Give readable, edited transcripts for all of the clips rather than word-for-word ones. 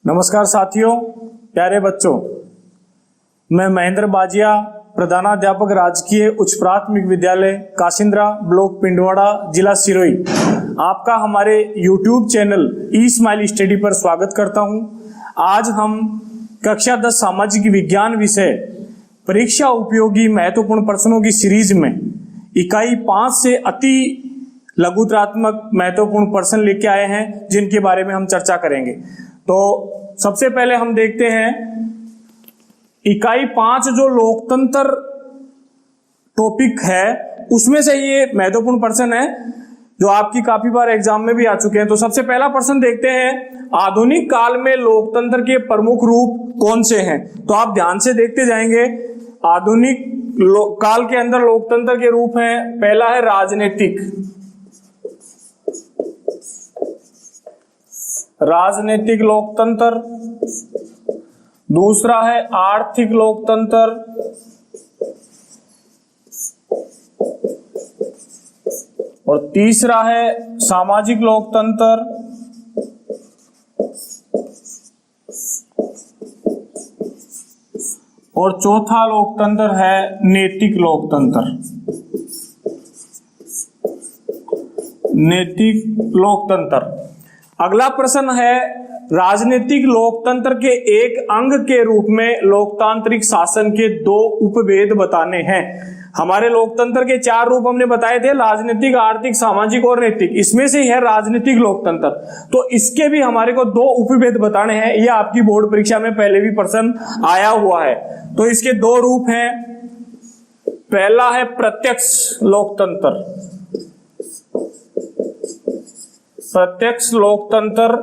नमस्कार साथियों, प्यारे बच्चों, मैं महेंद्र बाजिया, प्रधानाध्यापक राजकीय उच्च प्राथमिक विद्यालय काशिंद्रा, ब्लॉक पिंडवाड़ा, जिला सिरोही, आपका हमारे YouTube चैनल ई स्माइल स्टडी पर स्वागत करता हूं। आज हम कक्षा 10 सामाजिक विज्ञान विषय परीक्षा उपयोगी महत्वपूर्ण प्रश्नों की सीरीज में इकाई 5 से अति लघुत्रात्मक महत्वपूर्ण प्रश्न लेके आए हैं, जिनके बारे में हम चर्चा करेंगे। तो सबसे पहले हम देखते हैं इकाई 5 जो लोकतंत्र टॉपिक है, उसमें से ये महत्वपूर्ण प्रश्न है जो आपकी काफी बार एग्जाम में भी आ चुके हैं। तो सबसे पहला प्रश्न देखते हैं, आधुनिक काल में लोकतंत्र के प्रमुख रूप कौन से हैं? तो आप ध्यान से देखते जाएंगे। आधुनिक काल के अंदर लोकतंत्र के रूप हैं, पहला है राजनीतिक लोकतंत्र, दूसरा है आर्थिक लोकतंत्र, और तीसरा है सामाजिक लोकतंत्र, और चौथा लोकतंत्र है नैतिक लोकतंत्र। नैतिक लोकतंत्र। अगला प्रश्न है, राजनीतिक लोकतंत्र के एक अंग के रूप में लोकतांत्रिक शासन के 2 उपभेद बताने हैं। हमारे लोकतंत्र के 4 रूप हमने बताए थे, राजनीतिक, आर्थिक, सामाजिक और नैतिक। इसमें से है राजनीतिक लोकतंत्र। तो इसके भी हमारे को 2 उपभेद बताने हैं। यह आपकी बोर्ड परीक्षा में पहले भी प्रश्न आया हुआ है। तो इसके 2 रूप हैं। पहला है प्रत्यक्ष लोकतंत्र। प्रत्यक्ष लोकतंत्र,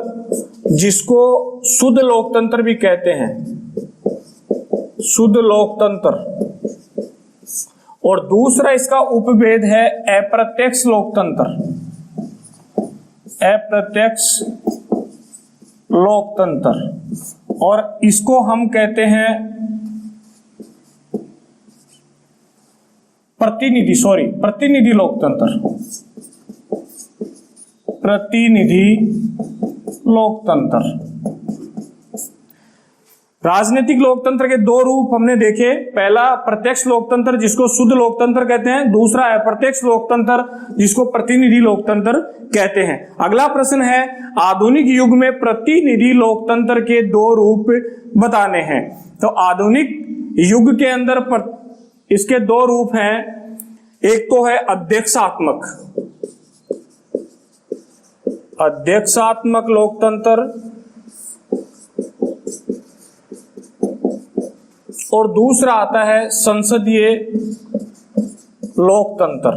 जिसको शुद्ध लोकतंत्र भी कहते हैं, शुद्ध लोकतंत्र। और दूसरा इसका उपभेद है अप्रत्यक्ष लोकतंत्र। अप्रत्यक्ष लोकतंत्र, और इसको हम कहते हैं प्रतिनिधि लोकतंत्र। प्रतिनिधि लोकतंत्र। राजनीतिक लोकतंत्र के 2 रूप हमने देखे। पहला प्रत्यक्ष लोकतंत्र, जिसको शुद्ध लोकतंत्र कहते हैं, दूसरा अप्रत्यक्ष लोकतंत्र, जिसको प्रतिनिधि लोकतंत्र कहते हैं। अगला प्रश्न है, आधुनिक युग में प्रतिनिधि लोकतंत्र के 2 रूप बताने हैं। तो आधुनिक युग के अंदर इसके 2 रूप हैं। एक तो है अध्यक्षात्मक लोकतंत्र, और दूसरा आता है संसदीय लोकतंत्र।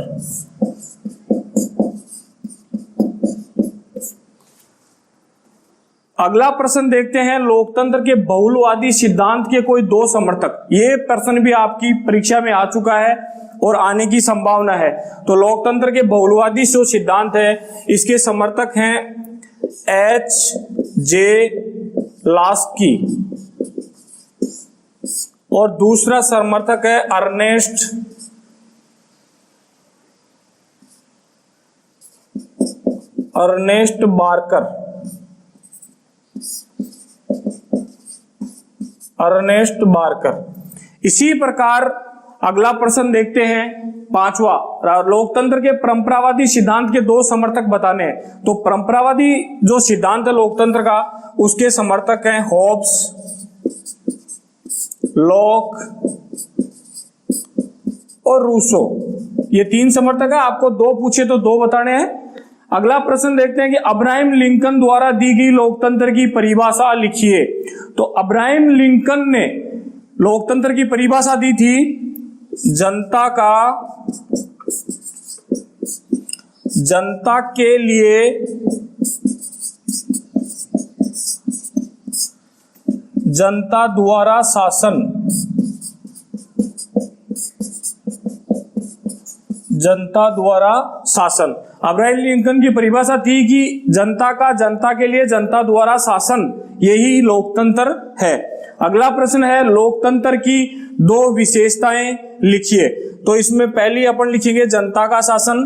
अगला प्रश्न देखते हैं, लोकतंत्र के बहुलवादी सिद्धांत के कोई 2 समर्थक। ये प्रश्न भी आपकी परीक्षा में आ चुका है और आने की संभावना है। तो लोकतंत्र के बहुलवादी जो सिद्धांत है, इसके समर्थक हैं H.J. लास्की, और दूसरा समर्थक है अर्नेस्ट बार्कर। इसी प्रकार अगला प्रश्न देखते हैं, 5वां, लोकतंत्र के परंपरावादी सिद्धांत के 2 समर्थक बताने हैं। तो परंपरावादी जो सिद्धांत है लोकतंत्र का, उसके समर्थक हैं हॉब्स, लॉक और रूसो। ये 3 समर्थक है। आपको 2 पूछे तो 2 बताने हैं। अगला प्रश्न देखते हैं कि अब्राहम लिंकन द्वारा दी गई लोकतंत्र की परिभाषा लिखिए। तो अब्राहम लिंकन ने लोकतंत्र की परिभाषा दी थी, जनता के लिए जनता द्वारा शासन। जनता द्वारा शासन। अब्राहम लिंकन की परिभाषा थी कि जनता के लिए जनता द्वारा शासन, यही लोकतंत्र है। अगला प्रश्न है, लोकतंत्र की 2 विशेषताएं लिखिए। तो इसमें पहली अपन लिखेंगे जनता का शासन,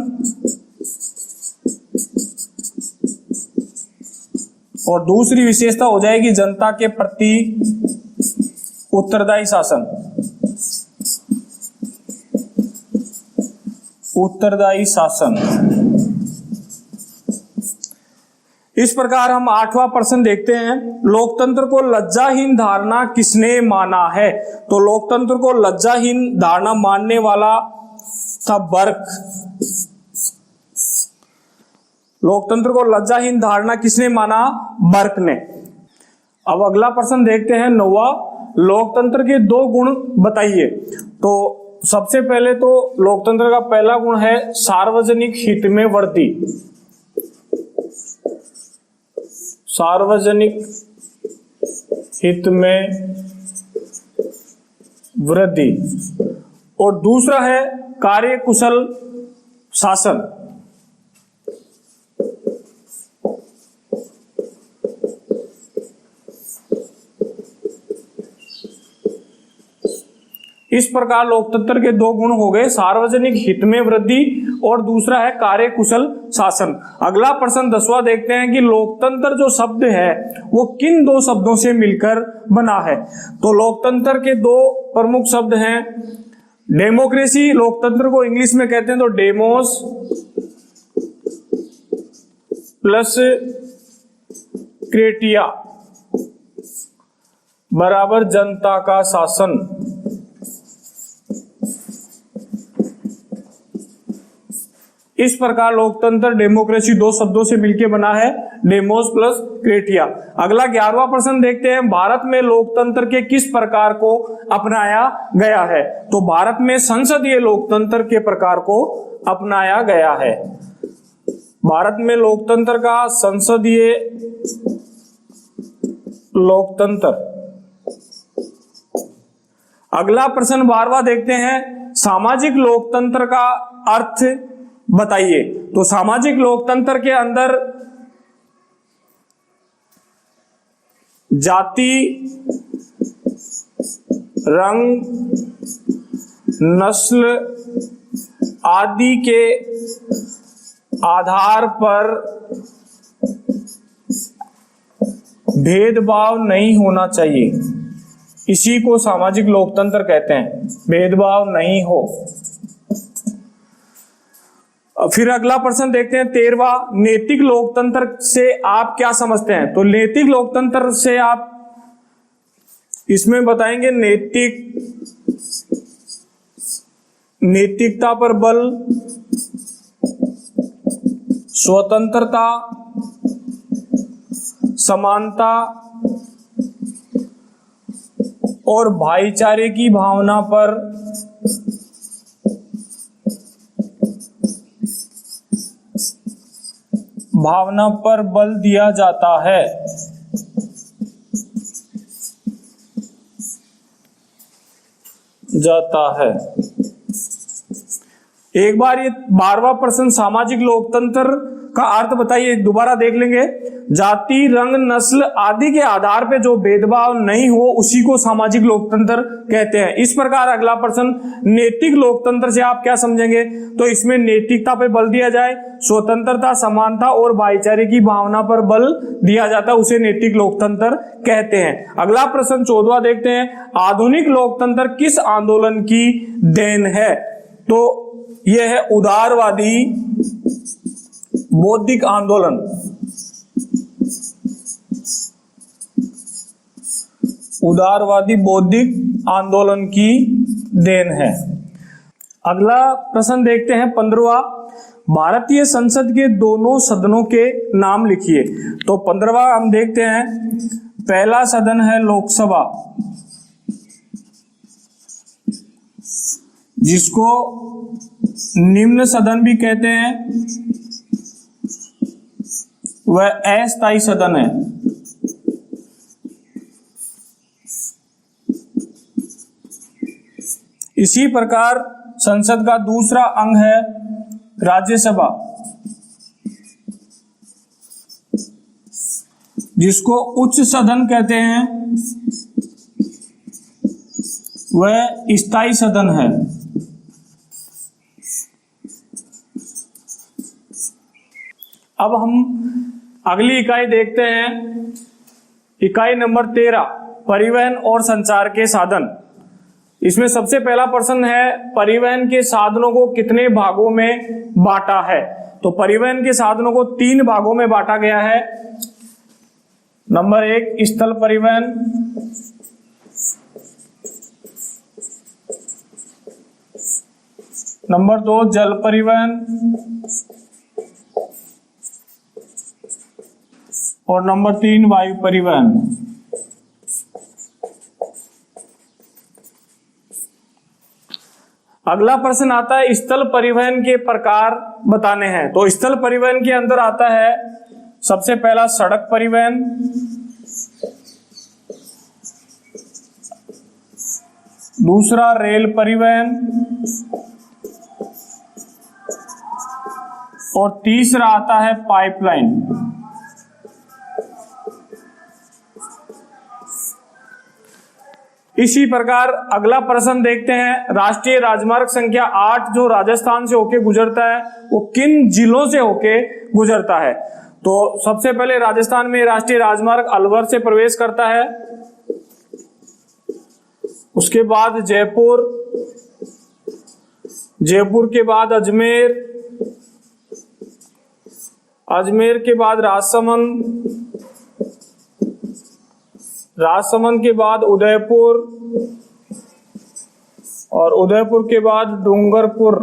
और दूसरी विशेषता हो जाएगी जनता के प्रति उत्तरदायी शासन। उत्तरदायी शासन। इस प्रकार हम 8वां प्रश्न देखते हैं, लोकतंत्र को लज्जाहीन धारणा किसने माना है? तो लोकतंत्र को लज्जाहीन धारणा मानने वाला था बर्क। लोकतंत्र को लज्जाहीन धारणा किसने माना? बर्क ने। अब अगला प्रश्न देखते हैं 9वां, लोकतंत्र के 2 गुण बताइए। तो सबसे पहले तो लोकतंत्र का पहला गुण है सार्वजनिक हित में वृद्धि। सार्वजनिक हित में वृद्धि। और दूसरा है कार्यकुशल शासन। इस प्रकार लोकतंत्र के 2 गुण हो गए, सार्वजनिक हित में वृद्धि और दूसरा है कार्यकुशल शासन। अगला प्रश्न 10वां देखते हैं कि लोकतंत्र जो शब्द है वो किन 2 शब्दों से मिलकर बना है? तो लोकतंत्र के 2 प्रमुख शब्द हैं डेमोक्रेसी, लोकतंत्र को इंग्लिश में कहते हैं तो डेमोस प्लस क्रेटिया बराबर जनता का शासन। इस प्रकार लोकतंत्र डेमोक्रेसी 2 शब्दों से मिलकर बना है, डेमोस प्लस क्रेटिया। अगला 11वां प्रश्न देखते हैं, भारत में लोकतंत्र के किस प्रकार को अपनाया गया है? तो भारत में संसदीय लोकतंत्र के प्रकार को अपनाया गया है। भारत में लोकतंत्र का संसदीय लोकतंत्र। अगला प्रश्न 12वां देखते हैं, सामाजिक लोकतंत्र का अर्थ बताइए। तो सामाजिक लोकतंत्र के अंदर जाति, रंग, नस्ल आदि के आधार पर भेदभाव नहीं होना चाहिए। इसी को सामाजिक लोकतंत्र कहते हैं, भेदभाव नहीं हो। फिर अगला प्रश्न देखते हैं 13वां, नैतिक लोकतंत्र से आप क्या समझते हैं? तो नैतिक लोकतंत्र से आप इसमें बताएंगे नैतिकता पर बल, स्वतंत्रता, समानता और भाईचारे की भावना पर बल दिया जाता है। एक बार ये 12वां प्रश्न सामाजिक लोकतंत्र का अर्थ बताइए, दोबारा देख लेंगे। जाति, रंग, नस्ल आदि के आधार पे जो भेदभाव नहीं हो उसी को सामाजिक लोकतंत्र कहते हैं। इस प्रकार अगला प्रश्न, नैतिक लोकतंत्र से आप क्या समझेंगे? तो इसमें नैतिकता पे बल दिया जाए, स्वतंत्रता, समानता और भाईचारे की भावना पर बल दिया जाता है, उसे नैतिक लोकतंत्र कहते हैं। अगला प्रश्न 14वां देखते हैं, आधुनिक लोकतंत्र किस आंदोलन की देन है? तो यह है उदारवादी बौद्धिक आंदोलन। उदारवादी बौद्धिक आंदोलन की देन है। अगला प्रश्न देखते हैं 15वां, भारतीय संसद के दोनों सदनों के नाम लिखिए। तो 15वां हम देखते हैं, पहला सदन है लोकसभा, जिसको निम्न सदन भी कहते हैं, वह अस्थायी सदन है। इसी प्रकार संसद का दूसरा अंग है राज्यसभा, जिसको उच्च सदन कहते हैं, वह स्थायी सदन है। अब हम अगली इकाई देखते हैं, इकाई नंबर 13, परिवहन और संचार के साधन। इसमें सबसे पहला प्रश्न है, परिवहन के साधनों को कितने भागों में बांटा है? तो परिवहन के साधनों को 3 भागों में बांटा गया है। नंबर 1 स्थल परिवहन, नंबर 2 जल परिवहन और नंबर 3 वायु परिवहन। अगला प्रश्न आता है, स्थल परिवहन के प्रकार बताने हैं। तो स्थल परिवहन के अंदर आता है सबसे पहला सड़क परिवहन, दूसरा रेल परिवहन और तीसरा आता है पाइपलाइन। इसी प्रकार अगला प्रश्न देखते हैं, राष्ट्रीय राजमार्ग संख्या 8 जो राजस्थान से होके गुजरता है वो किन जिलों से होके गुजरता है? तो सबसे पहले राजस्थान में राष्ट्रीय राजमार्ग अलवर से प्रवेश करता है, उसके बाद जयपुर, जयपुर के बाद अजमेर, अजमेर के बाद राजसमंद, राजसमंद के बाद उदयपुर और उदयपुर के बाद डूंगरपुर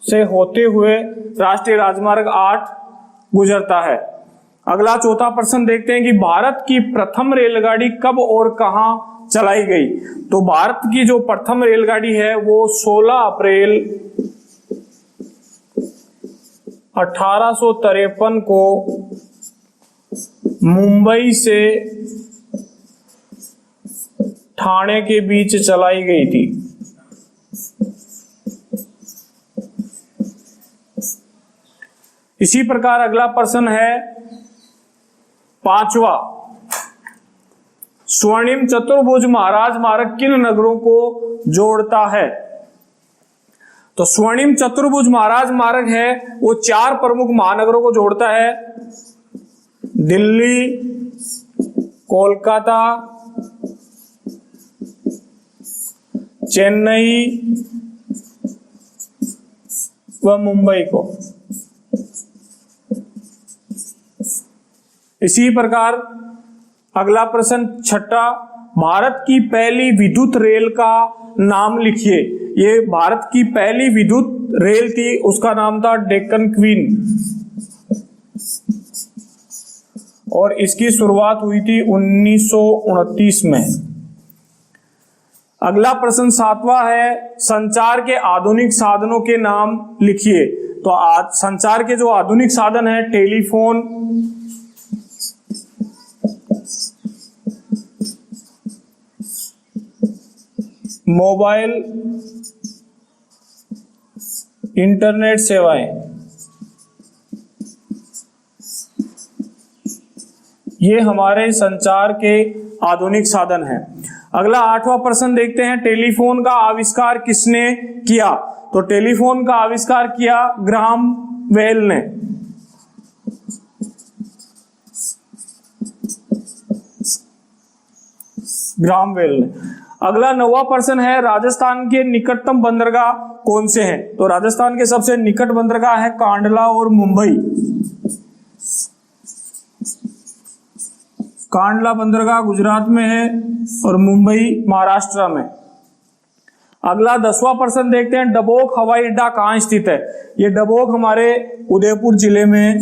से होते हुए राष्ट्रीय राजमार्ग 8 गुजरता है। अगला चौथा प्रश्न देखते हैं कि भारत की प्रथम रेलगाड़ी कब और कहां चलाई गई? तो भारत की जो प्रथम रेलगाड़ी है वो 16 अप्रैल 1853 को मुंबई से ठाणे के बीच चलाई गई थी। इसी प्रकार अगला प्रश्न है 5वां, स्वर्णिम चतुर्भुज महाराज मार्ग किन नगरों को जोड़ता है? तो स्वर्णिम चतुर्भुज महाराज मार्ग है वो 4 प्रमुख महानगरों को जोड़ता है, दिल्ली, कोलकाता, चेन्नई व मुंबई को। इसी प्रकार अगला प्रश्न 6, भारत की पहली विद्युत रेल का नाम लिखिए। ये भारत की पहली विद्युत रेल थी, उसका नाम था डेक्कन क्वीन और इसकी शुरुआत हुई थी 1929 में। अगला प्रश्न 7वां है, संचार के आधुनिक साधनों के नाम लिखिए। तो आज संचार के जो आधुनिक साधन है, टेलीफोन, मोबाइल, इंटरनेट सेवाएं, ये हमारे संचार के आधुनिक साधन हैं। अगला 8वां प्रश्न देखते हैं, टेलीफोन का आविष्कार किसने किया? तो टेलीफोन का आविष्कार किया ग्राहम बेल ने। ग्राहम बेल ने। अगला 9वां प्रश्न है, राजस्थान के निकटतम बंदरगाह कौन से हैं? तो राजस्थान के सबसे निकट बंदरगाह है कांडला और मुंबई। कांडला बंदरगाह गुजरात में है और मुंबई महाराष्ट्र में। अगला 10वां प्रश्न देखते हैं, डबोक हवाई अड्डा कहां स्थित है? ये डबोक हमारे उदयपुर जिले में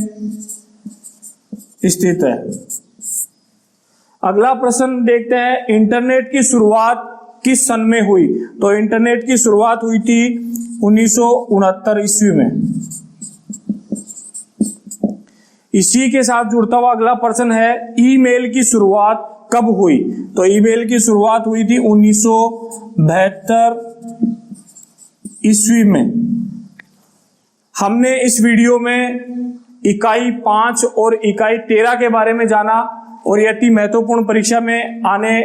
स्थित है। अगला प्रश्न देखते हैं, इंटरनेट की शुरुआत किस सन में हुई? तो इंटरनेट की शुरुआत हुई थी 1969 ईस्वी में। इसी के साथ जुड़ता हुआ अगला प्रश्न है, ईमेल की शुरुआत कब हुई? तो ईमेल की शुरुआत हुई थी 1972 ईस्वी में। हमने इस वीडियो में इकाई 5 और इकाई 13 के बारे में जाना और ये अति महत्वपूर्ण परीक्षा में आने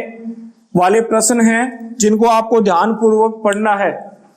वाले प्रश्न हैं जिनको आपको ध्यानपूर्वक पढ़ना है।